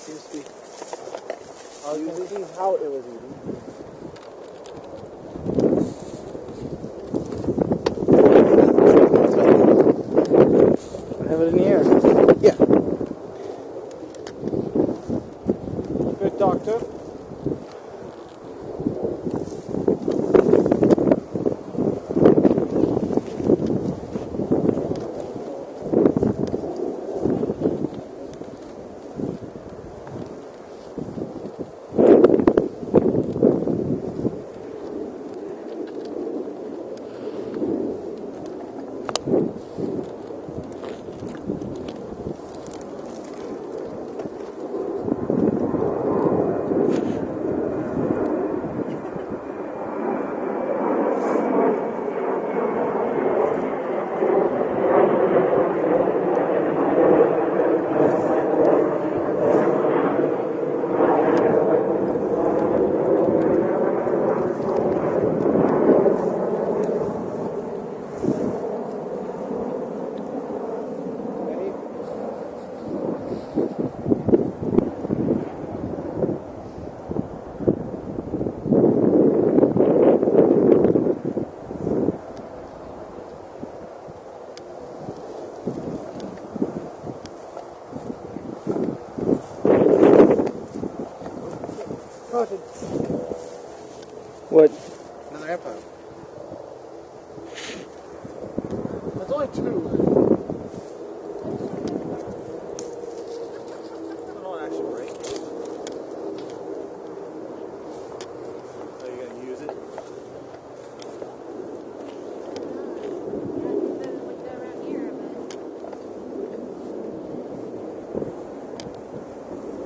seems to be. You can see how it was eating. Have it in the air. Yeah. Good doctor. What? Another airplane. That's only two. Put on action brake. Are you going to use it?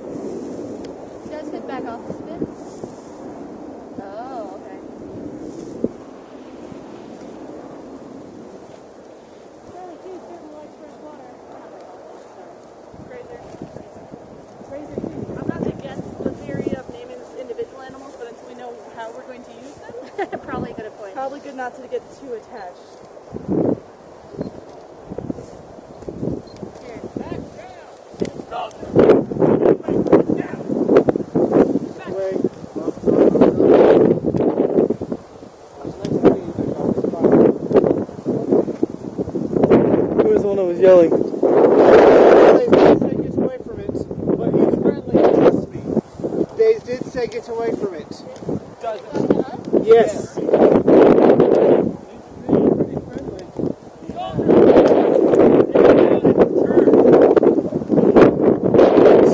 You guys get back off this bit? Oh, okay. Charlie, too, certainly likes fresh water. Razor, too. I'm not against the theory of naming individual animals, but until we know how we're going to use them, Probably a good point. probably good not to get too attached. Here. Who was the one that was yelling? They did say get away from it, but he's friendly, trust me. They did say get away from it. Yes.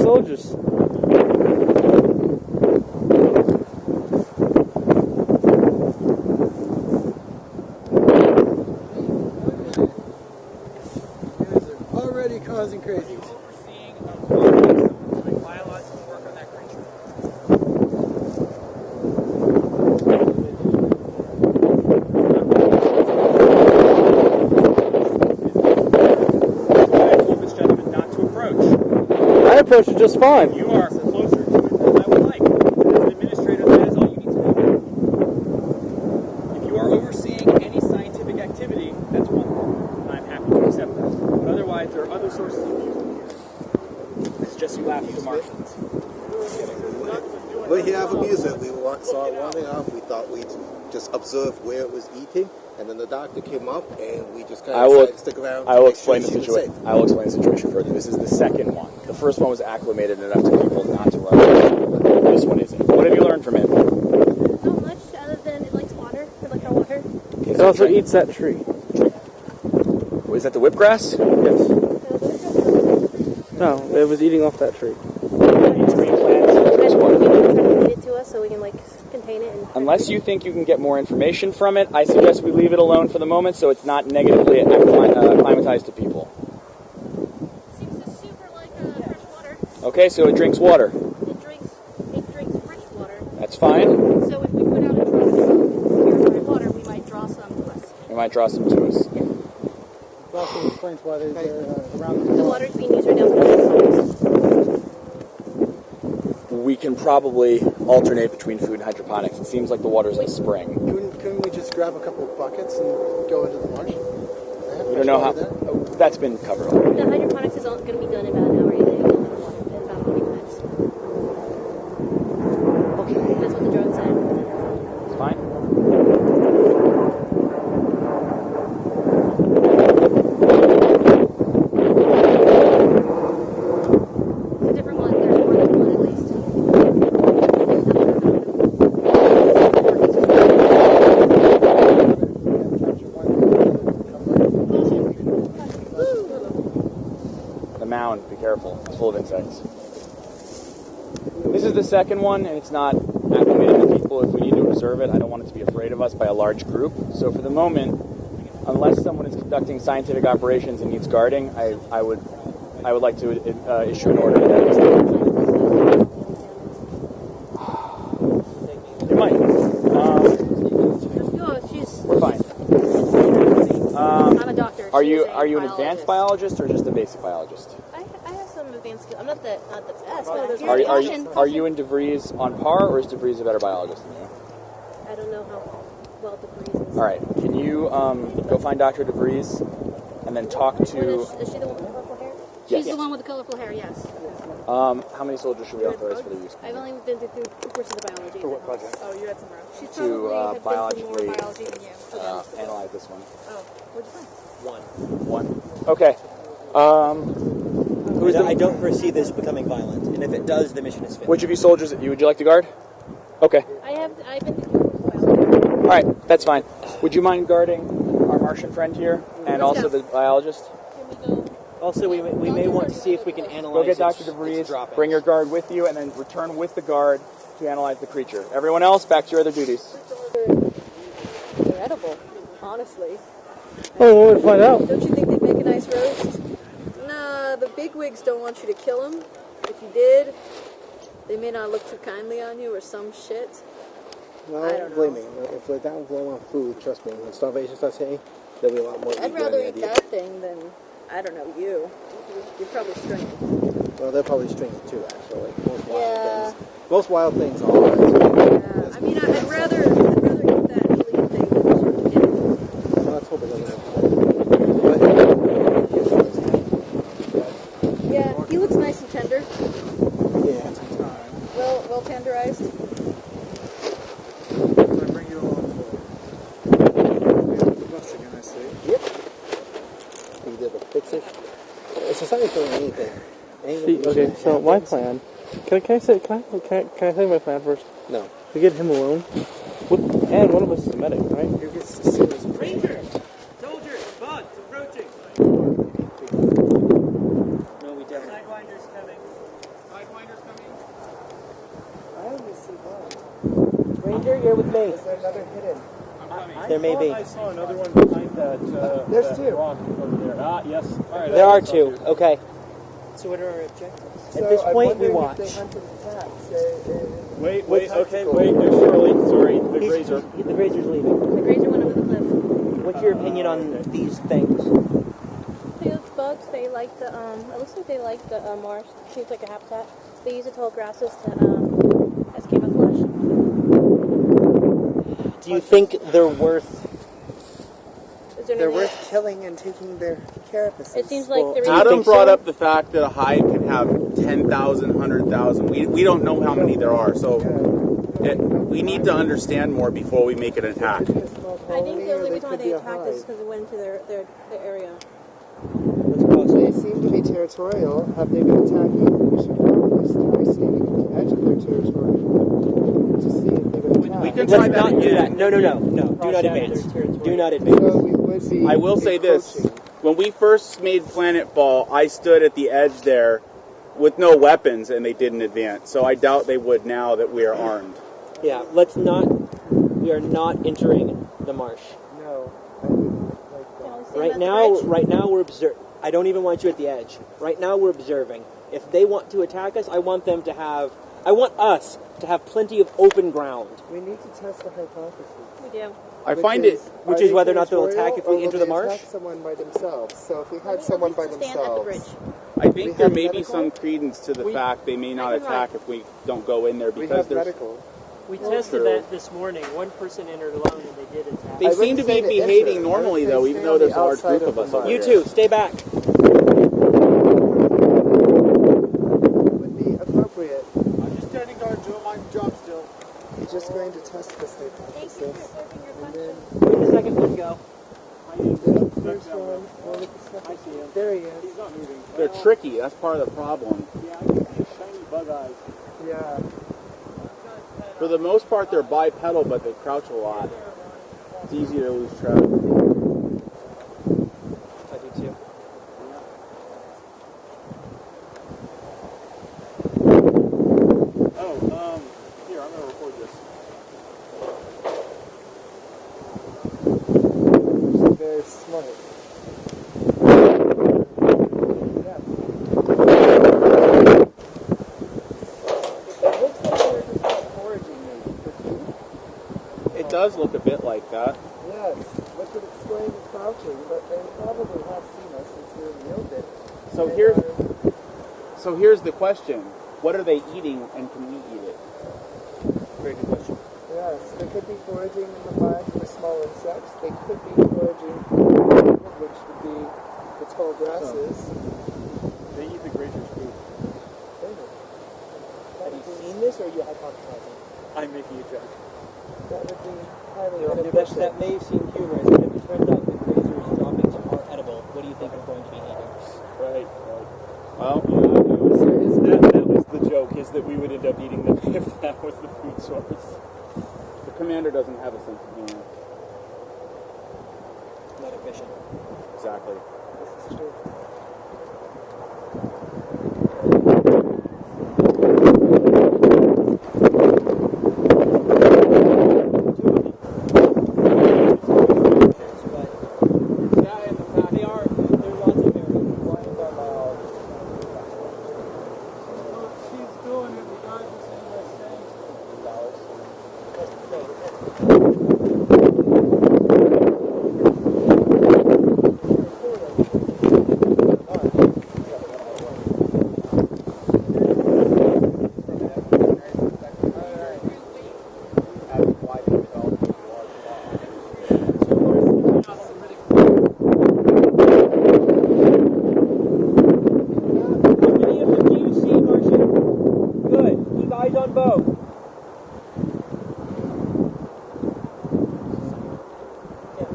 Soldiers. Already causing crazy. Overseeing doing biological work on that creature. I told this gentleman not to approach. I approached it just fine. You are closer to it than I would like. As an administrator, that is all you need to know. If you are overseeing any scientific activity, that's one thing, and I'm happy to accept that. But otherwise, there are other sources of amusement here. It's just you laugh at the Martians. We're here have amusement. We saw it wandering off. We thought we'd just observe where it was eating, and then the doctor came up, and we just kind of decided to stick around. I will explain the situation. I will explain the situation further. This is the second one. The first one was acclimated enough to people not to run. This one isn't. What have you learned from it? Not much, other than it likes water. It likes our water. It also eats that tree. Was that the whipgrass? Yes. No, it was eating off that tree. It eats green plants and drinks water. Maybe try to feed it to us so we can like contain it. And Unless you think you can get more information from it, I suggest we leave it alone for the moment so it's not negatively acclimatized to people. seems to super like fresh water. Okay, so it drinks water. It drinks fresh water. That's fine. So if we put out a drop of purified water, we might draw some to us. We might draw some to us. It also explains why they're around The water's being used right now for science. We can probably alternate between food and hydroponics. It seems like the water's a spring. Couldn't we just grab a couple of buckets and go into the marsh? We don't know how. That's been covered already. The hydroponics is going to be done in about an hour, in about 20 minutes. ground. Be careful. It's full of insects. This is the second one, and it's not acclimated to people. If we need to observe it, I don't want it to be afraid of us by a large group. So for the moment, unless someone is conducting scientific operations and needs guarding, I would like to issue an order that is. You might. We're fine. I'm a doctor. Are you an advanced biologist or just a basic biologist? I have some advanced skills. I'm not the best. But Are you and DeVries on par, or is DeVries a better biologist than you? I don't know how well DeVries is. All right. Can you go find Dr. DeVries and then talk to? Is she the one with the colorful hair? Yes. She's the one with the colorful hair. Yes. How many soldiers should we authorize for their use? I've only been through 2 courses of biology. For what project? Oh, you had some rough. She's To probably have been biologically through more biology than you. So then- analyze this one. Oh, what'd you find? One. Okay. I don't foresee this becoming violent, and if it does, the mission is finished. Which of you soldiers would you like to guard? Okay. I've been through 2 courses of biology. All right. That's fine. Would you mind guarding our Martian friend here and also the biologist? Can we go? Also, we may want to see if we can analyze. Go get Dr. its DeVries. droppings. Bring your guard with you, and then return with the guard to analyze the creature. Everyone else, back to your other duties. They're edible, honestly. Oh, we'll find out. Don't you think they'd make a nice roast? Nah, the bigwigs don't want you to kill them. If you did, they may not look too kindly on you or some shit. No, I don't believe know. me. If we're down low on food, trust me, when starvation starts hitting, there'll be a lot more I'd eager rather than eat the idea. that thing than, I don't know, you. You're probably stringing. Well, they're probably stringing too, actually. Most wild Yeah. things. Most wild things are. Yeah, I mean, I'd rather eat that alien thing than sort of get it. Well, let's hope it doesn't happen. Yeah, he looks nice and tender. Yeah. Well tenderized. I bring you along for the bus again, I see. Yep. We did the fix it. It's a doing anything. See, okay, so my plan. Can I say my plan first? No. We get him alone. And one of us is a medic, right? Who gets to see us? Rangers! Soldiers! Buds! Approaching! No, we don't. Sidewinders coming. Sidewinders coming. I only see one. Ranger, you're with me. Is there another hidden? I'm coming. There may be. I saw another one behind that. There's that 2. rock over there. Ah, yes. All right, There are 2. Okay. So what are our objectives? At this point, we watch. If they hunt and attack, Wait, there's Shirley. Sorry, the grazer. The grazer's leaving. The grazer went over the cliff. What's your opinion on these things? Those bugs, they like the, it looks like they like the marsh. Seems like a habitat. They use the tall grasses to, as camouflage. Do you think they're worth? Is there they're any- worth killing and taking their carapaces. It seems like the Adam think brought so? up the fact that a hive can have 10,000, 100,000. We don't know how many there are, so we need to understand more before we make an attack. I think the only reason why they attacked us is because they went into their area. They seem to be territorial. Have they been attacking? We should probably start standing at the edge of their territory to see if they would attack. We can try Let's that not do again. that. No. Do not advance. Do not So advance. we would be I will say this. encroaching. When we first made Planet Ball, I stood at the edge there with no weapons, and they didn't advance. So I doubt they would now that we are armed. Yeah, let's not. We are not entering the marsh. No, I wouldn't like that. Right now we're observing. I don't even want you at the edge. Right now we're observing. If they want to attack us, I want us to have plenty of open ground. We need to test the hypothesis. We do. I find it. Which are is they whether or not they'll territorial, attack if or we will enter they the marsh? attack someone by themselves. So if we At had least someone by to stand at the bridge. themselves, I think We there have may be medical? some credence to the fact they may not I can attack run. if we don't go in there we because have there's. medical. We Well, tested true. that this morning. One person entered alone and they did attack. They I seem to wouldn't be say to behaving enter. normally I would say though, stay even on though the there's a large outside group of the us over You here. too. Stay back. Would be appropriate. I'm just standing guard, doing my job still. We're just going to test this hypothesis. And then Where did the second one go? the first one with the second. I see him. There he is. He's not moving. They're tricky. That's part of the problem. Yeah, I can see shiny bug eyes. Yeah. For the most part, they're bipedal, but they crouch a lot. It's easy to lose track. I do too. smart. It does look a bit like that. Yes, which would explain the crouching, but they probably have seen us since we're in the open. So here's the question: what are they eating, and can we eat it? Very good question. Yes, they could be foraging in the mud for small insects. They could be foraging for wood, which would be the tall grasses. They eat the grazer's food. Have you seen this, or are you hypothesizing? I'm making a joke. That would be highly That inefficient. may seem humorous, but if it turns out the grazer's droppings are edible, what do you think we're going to be eating? Right. Well, that was the joke, is that we would end up eating them if that was the food source. the commander doesn't have a sense of humor. Not efficient. Exactly. This is true.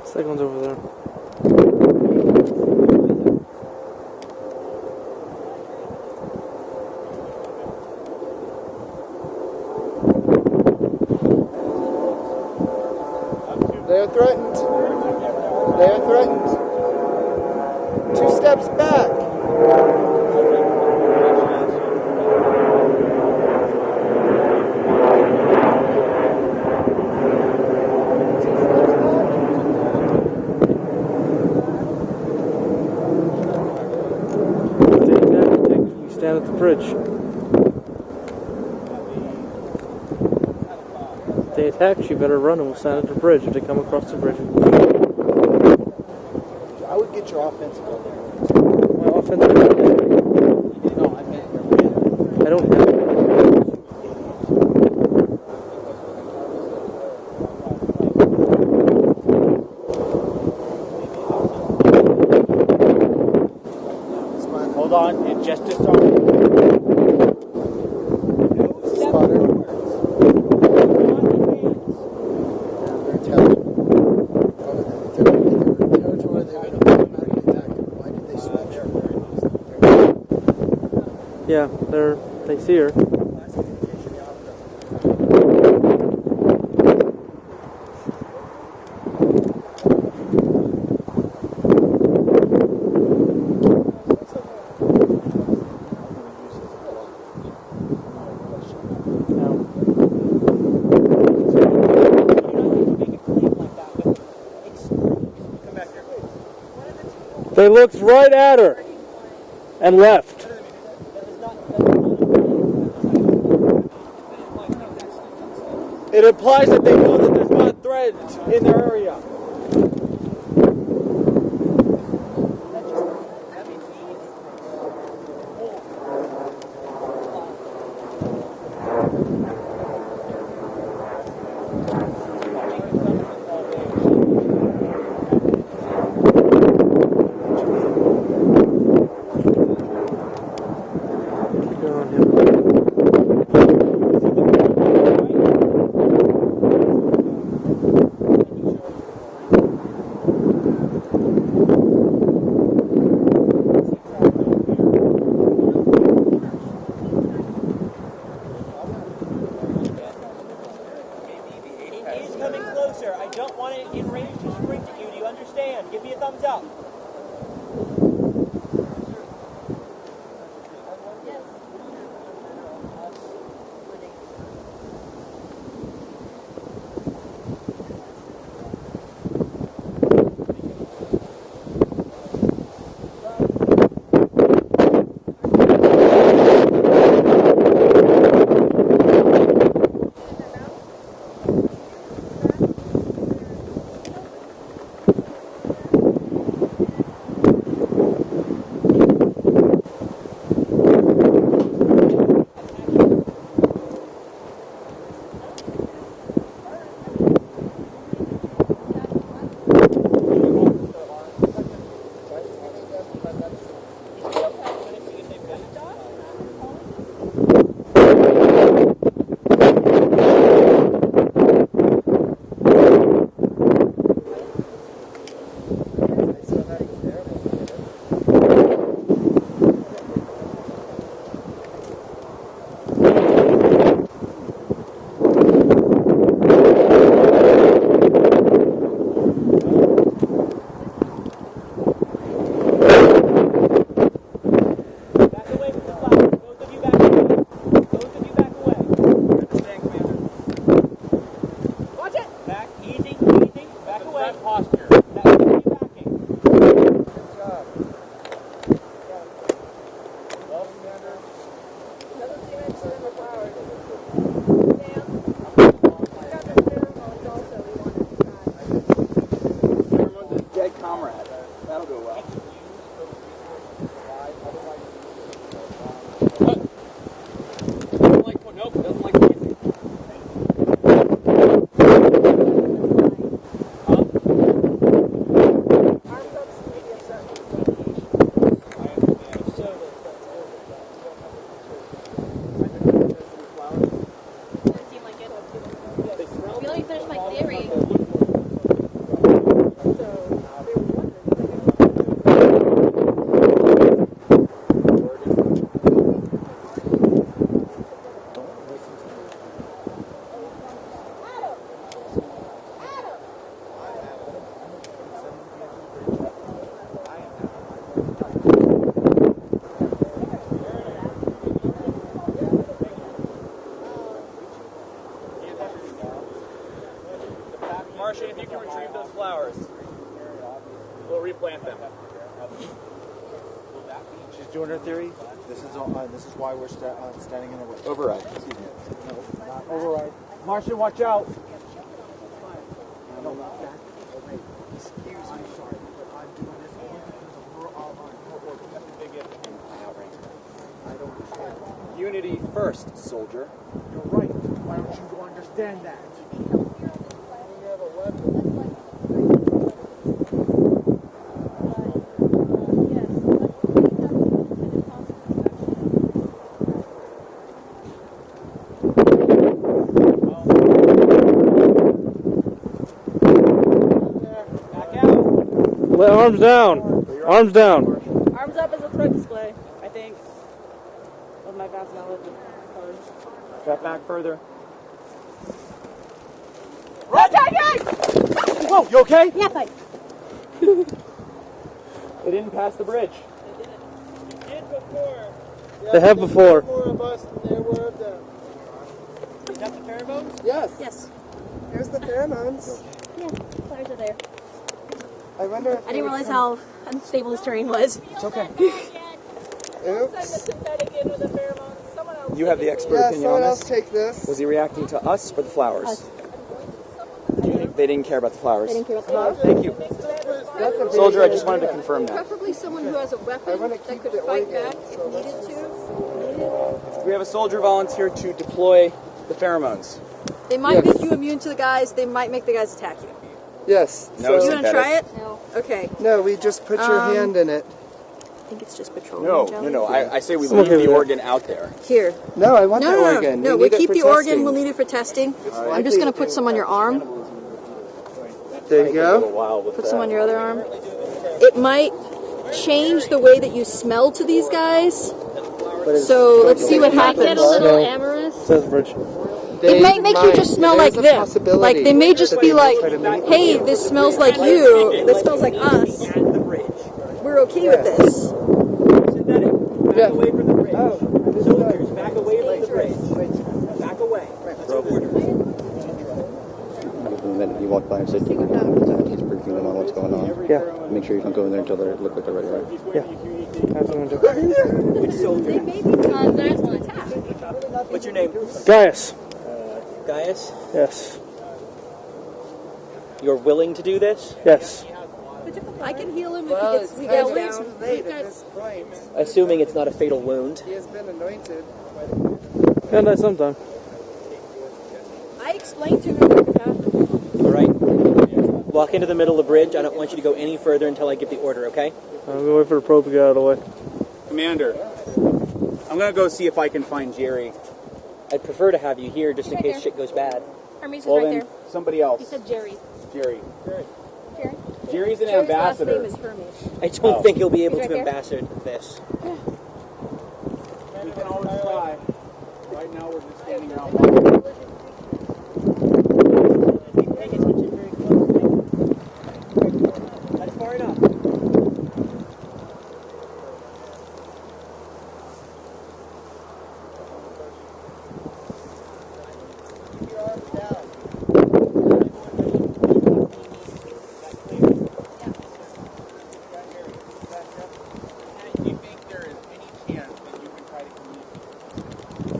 Second one's over there. They are threatened. They are threatened. 2 steps back. We stand at the bridge. If they attack, you better run and we'll stand at the bridge if they come across the bridge. I would get your offensive building. My offensive building? No, I meant I don't have it. Hold on, it just disarmed. Spotter. They're intelligent. If they're in their territory, they're going to automatically attack. Why did they switch? Yeah, they see her. They looked right at her and left. It implies that they know that there's not a threat in their area. We'll replant them. She's doing her theory. This is why we're standing in the way. Override. Excuse me. No, not override. Martian, watch out. Excuse me, sorry, but I'm doing this only because of her order. That's a big if. I don't understand. Unity first, soldier. You're right. Why don't you understand that? Let arms down. Arms down. Arms up is a threat display, I think. With my fast knowledge of cards. Step back further. Whoa, you okay? Yeah, fine. They didn't pass the bridge. They have before. More of us than there were of them. Is that the pheromones? Yes. Yes. There's the pheromones. Yeah, flowers are there. I wonder if I didn't realize how unstable this terrain was. It's okay. Oops. You have the expert Yeah, opinion someone on else this. take this. Was he reacting to us or the flowers? Us. Do you think they didn't care about the flowers? They didn't care about the flowers. Thank you. That's a very Soldier, I good just wanted to idea. confirm that. Preferably someone who has a weapon wanna that keep could the fight organ, back if so needed let's- to. We have a soldier volunteer to deploy the pheromones. They might Yes. make you immune to the guys. They might make the guys attack you. Yes. No, You want to synthetic. try it? No. Okay. No, we just put your hand in it. I think it's just petroleum jelly. No. I say we I'm leave okay with the that. organ out there. Here. No, I want No, the no, no. organ. No, we we'll need it keep for the organ. testing. We'll need it for testing. I'm just going to put some on your arm. There you go. Put some on your other arm. It might change the way that you smell to these guys. So let's see what Might get happens. a little No. amorous. Says bridge. It might make you just smell like There's a them. possibility Like they may just that be they like, try to make hey, this smells like you. This smells like us. At the bridge. We're okay with this. Synthetic. Back Yes. away from the bridge. Oh, Soldiers, back away from the bridge. Back away. That's our order. The minute you walk by and say, he's briefing them on what's going on. Yeah. Make sure you don't go in there until they look like they're ready, right? Yeah. That's what I'm doing. Which soldier? There's one attack. What's your name? Gaius. Gaius? Yes. You're willing to do this? Yes. I can heal him Well, if it's he kind gets of down. too late at this point. Assuming it's not a fatal wound. He has been anointed. Yeah, that's sometime. I explained to him what could happen. All right. Walk into the middle of the bridge. I don't want you to go any further until I give the order, okay? I'm going to wait for the probe to get out of the way. Commander, I'm going to go see if I can find Jerry. I'd prefer to have you here just in Right case there. shit goes bad. Hermes is Well, right then, there. somebody else. He said Jerry. Jerry. Jerry? Jerry's an Jerry's last ambassador. name is Hermes. I don't think you'll be able He's to right there. ambassador this. We can always try. Right now we're just standing around. Paying attention very closely. That's far enough. Do you think there is any chance that you can try to communicate?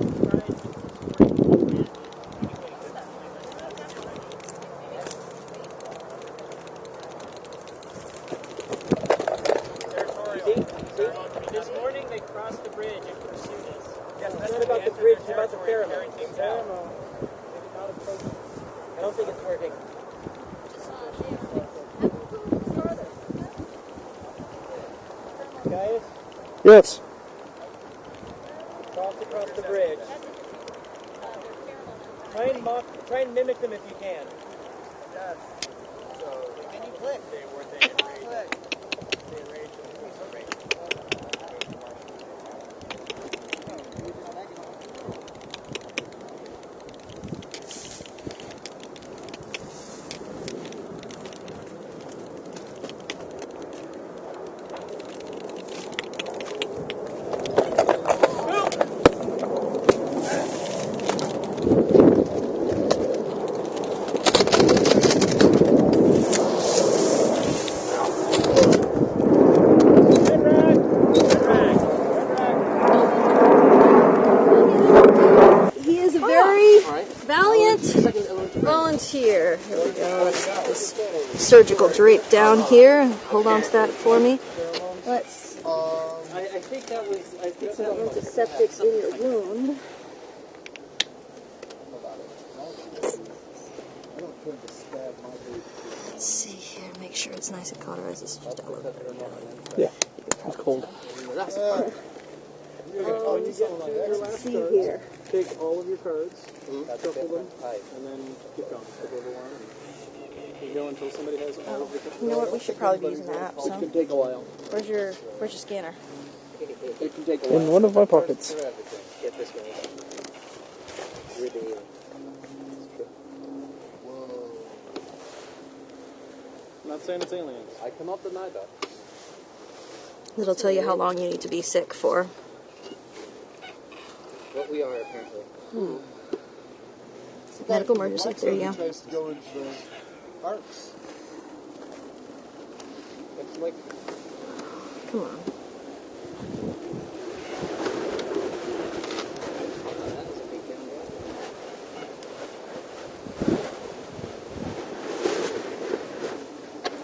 This morning they crossed the bridge and pursued us. Yes, that's not about the bridge, it's about the pheromones. I don't think it's working. Gaius, Yes. cross across the bridge. Try and mimic them if you can. Yes. Can you click? surgical drape down here. Hold on to that for me. Let's. I think that was. I think It's an antiseptic in your wound. Let's see here. Make sure it's nice and cauterized. This is just a little bit. Yeah, it's cold. Let's see here. Take all of your cards, shuffle them, and then keep going. Flip over one. And you go until somebody has all of the cards. You know what? We should probably be using the app. It So, can take a while. where's your scanner? It can take a while. In one of my pockets. Get this guy. Really. I'm not saying it's aliens. I cannot deny that. It'll tell you how long you need to be sick for. What we are, apparently. Medical emergency. There you go. Tries to go into the arts. It's like. Come on.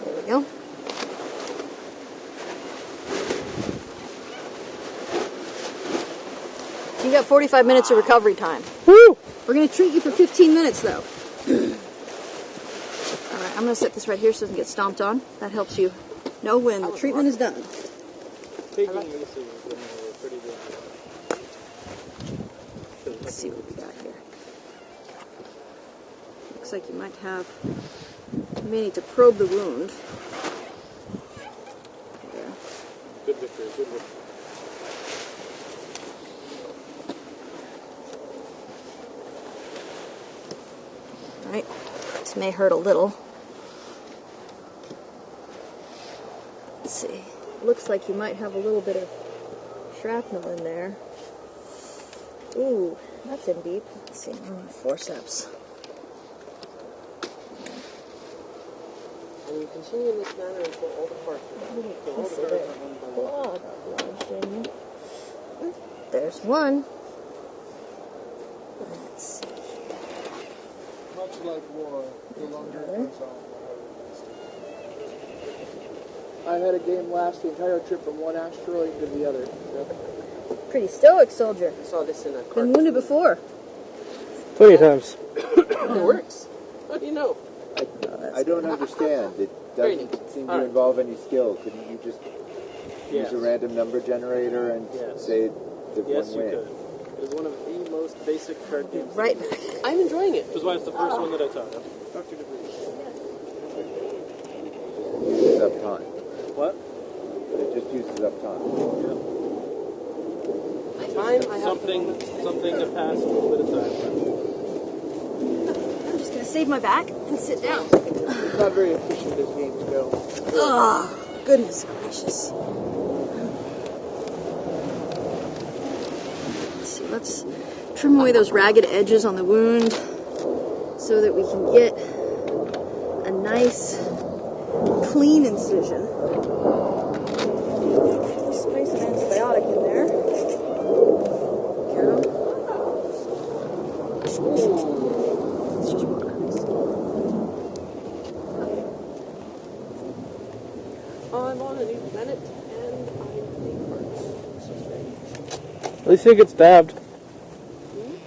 There we go. You got 45 minutes of recovery time. Woo! We're going to treat you for 15 minutes, though. Alright, I'm going to set this right here so it doesn't get stomped on. That helps you know when the treatment is done. Taking Lucy is pretty good. Let's see what we got here. Looks like you might have... You may need to probe the wound. There. Good victory, good victory. Alright, this may hurt a little. Let's see. Looks like you might have a little bit of shrapnel in there. Ooh, that's in deep. Let's see, forceps. And you continue in this manner until all the parts are done. Until all the cards are one by one. There's one. Let's see. Much like war, the longer it goes on. I had a game last the entire trip from one asteroid to the other. So. Pretty stoic soldier. I saw this in a Been wounded before. Plenty of times. It works. How do you know? I don't understand. It doesn't seem to involve any skill. Couldn't you just use a random number generator and say that one win? Could. It is one of the most basic card games. Right back. I'm enjoying it. Which is why it's the first one that I taught. Dr. DeVries. It uses up time. What? It just uses up time. Something to pass a little bit of time. I'm just going to save my back and sit down. It's not very efficient as games go. Oh, goodness gracious. Let's see, let's trim away those ragged edges on the wound so that we can get a nice, clean incision. Spray some antibiotic in there. It's just water. I'm on a new planet and I'm being hurt. This is great. At least he gets stabbed. At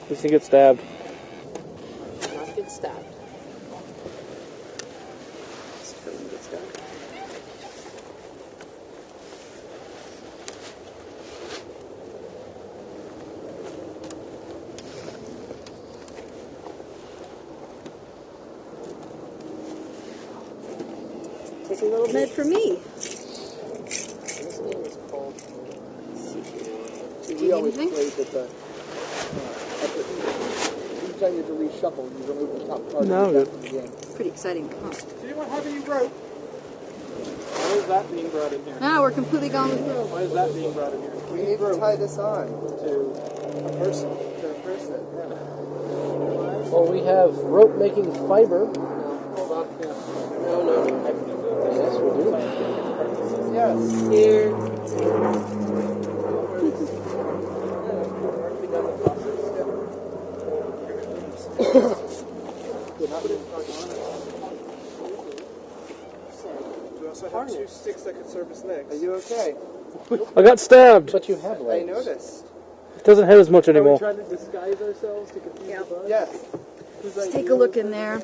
least he gets stabbed. Not get stabbed. Take a little med for me. This game is called. We always played with the. Each time you have to reshuffle, you remove the top card from the game. Pretty exciting, huh? See what happened you wrote? Why is that being brought in here? Now we're completely gone with rope. Why is that being brought in here? We need to tie this on To a person. to a person. Yeah. Well, we have rope making fiber. No, hold on. Yeah. No. Yes, we do. Yes. Here. two sticks that could serve us next. Are you okay? I got stabbed. But you have legs. I noticed. It doesn't hit as much anymore. Are we trying to disguise ourselves to confuse the bugs? Yes. Let's take a look in there.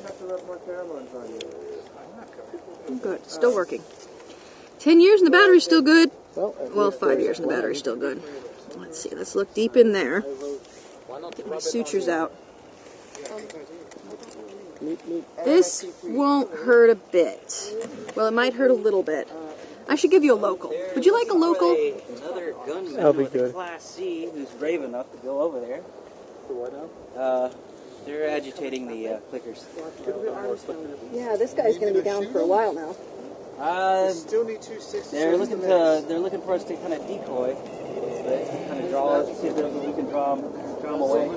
Good. Still working. 10 years and the battery's still good. Well, 5 years and the battery's still good. Let's see. Let's look deep in there. Get my sutures out. This won't hurt a bit. Well, it might hurt a little bit. I should give you a local. Would you like a local? Another gunman That'll be with a good. Class C who's brave enough to go over there. For what now? They're agitating the clickers. Yeah, this guy's going to be down for a while now. Still need 2 sticks. They're looking for us to kind of decoy, kind of draw us, see if we can draw them away.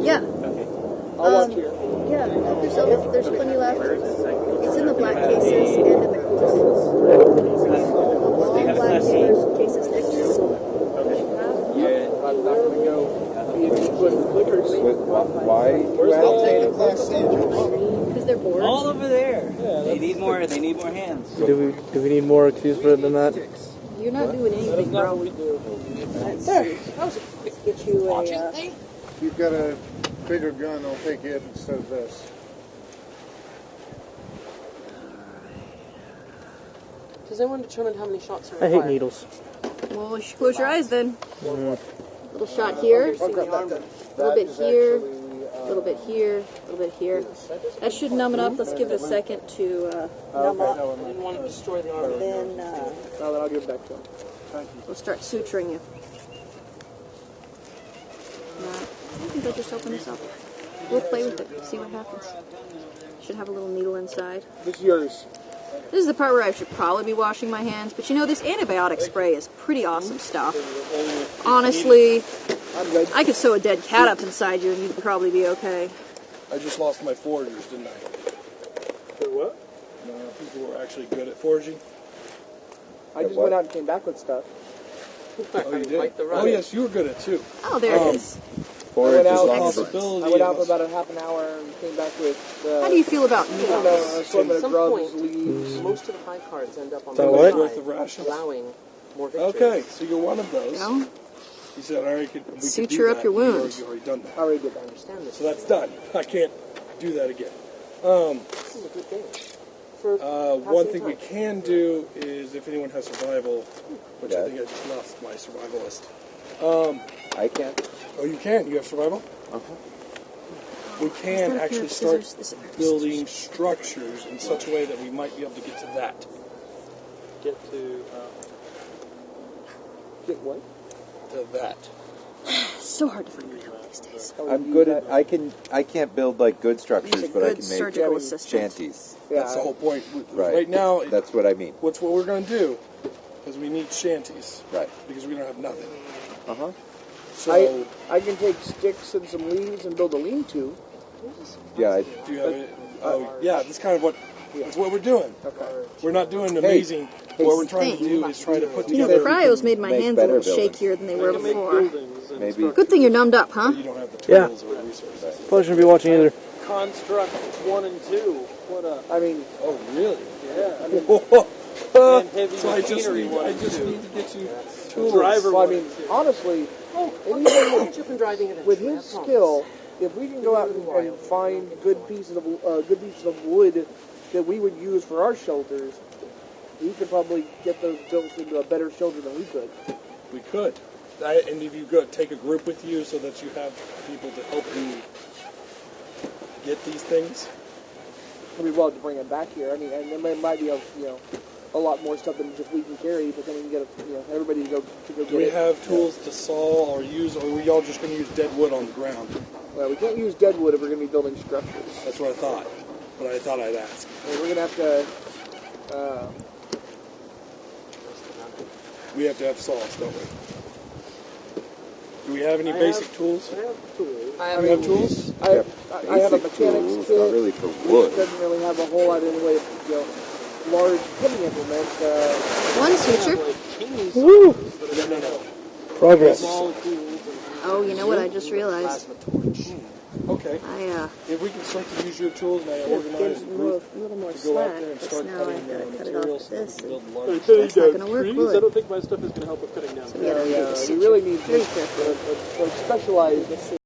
Yeah. Okay. I'll watch here. Yeah, there's plenty left. It's in the black cases and in the cases. All black cases next to the silver. Yeah. I'm not going to go be in with the clickers. Why? I'll take the Class C. Because they're bored. All over there. They need more hands. Do we need more keys for it than that? You're not doing anything, bro. Let's see. Let's get you a... If you've got a bigger gun, I'll take it instead of this. Does anyone determine how many shots are I required? hate needles. Well, you should close your eyes then. Mm. Little shot here. A little bit here. A little bit here. A little bit here. That should numb it up. Let's give it a second to numb up. I didn't want to destroy the arm. Then I'll give it back to him. we'll start suturing you. Now, I think I'll just open this up. We'll play with it. See what happens. Should have a little needle inside. This is yours. This is the part where I should probably be washing my hands, but you know, this antibiotic spray is pretty awesome stuff. Honestly, I could sew a dead cat up inside you and you'd probably be okay. I just lost my foragers, didn't I? For what? People were actually good at foraging. I just went out and came back with stuff. Oh, you did? Oh, yes, you were good at it, too. Oh, there it is. I went out for about a half an hour and came back with... How do you feel about an needles? assortment At of some grubs, point, leaves. most of the high cards end up on So the what? side, The rations? allowing more victories. Okay, so you're one of those. No. You said, all right, we could Suture do up that. your wounds. You've already done that. I already did that. I understand this. So that's done. I can't do that again. This is a good game. One thing we can do is if anyone has survival, which I think I just lost my survivalist. I can. Oh, you can? You have survival? Uh-huh. We can actually start building structures in such a way that we might be able to get to that. Get to... Get what? To that. So hard to find good help these days. I'm good at. I can't build like good structures, He's a but I good can surgical make assistant. shanties. That's the whole point. Right. Right now, That's what I mean. what we're going to do is we need shanties. Right. Because we don't have nothing. Uh-huh. So I can take sticks and some leaves and build a lean-to. Yeah. do you have it? Oh, yeah. That's kind of what. That's what we're doing. Okay. We're not doing amazing. What we're trying to do is try to put You know, together. cryos made my make hands a little better buildings. shakier than they were before. Maybe. Good thing you're numbed up, huh? You don't have the Yeah. tools or resources. Probably shouldn't be watching either. Construct 1 and 2. What a... I mean... Oh, really? Yeah. I mean, And heavy so I just machinery need one to and get two. you tools. Driver Well, I one mean, and two. honestly, You've driving it with his skill, if we can go out and find good pieces of wood that we would use for our shelters, we could probably get those built into a better shelter than we could. We could. And if you go take a group with you so that you have people to help you get these things. It'd be well to bring it back here. I mean, and there might be a lot more stuff than just we can carry, but then we can get everybody to go Do get we it. have tools to saw or use, or are we all just going to use dead wood on the ground? Well, we can't use dead wood if we're going to be building structures. That's what I thought. But I thought I'd ask. And we're going to have to. We have to have saws, don't we? Do we have any basic tools? I have tools. You have tools? I have a Basic mechanics tools, kit. not really for Which wood. doesn't really have a whole lot in the way of large cutting implements. One suture. Woo! Progress. Small tools and Oh, you know what I just realized? Okay. If we can start to use your tools and I organize a group a little more to go out there and slack, start now cutting I've got to cut it off materials with this. to build And large. that's not going to work, trees? will I it? don't think my stuff is going to help with cutting down. So we gotta do the we really need tree a specialized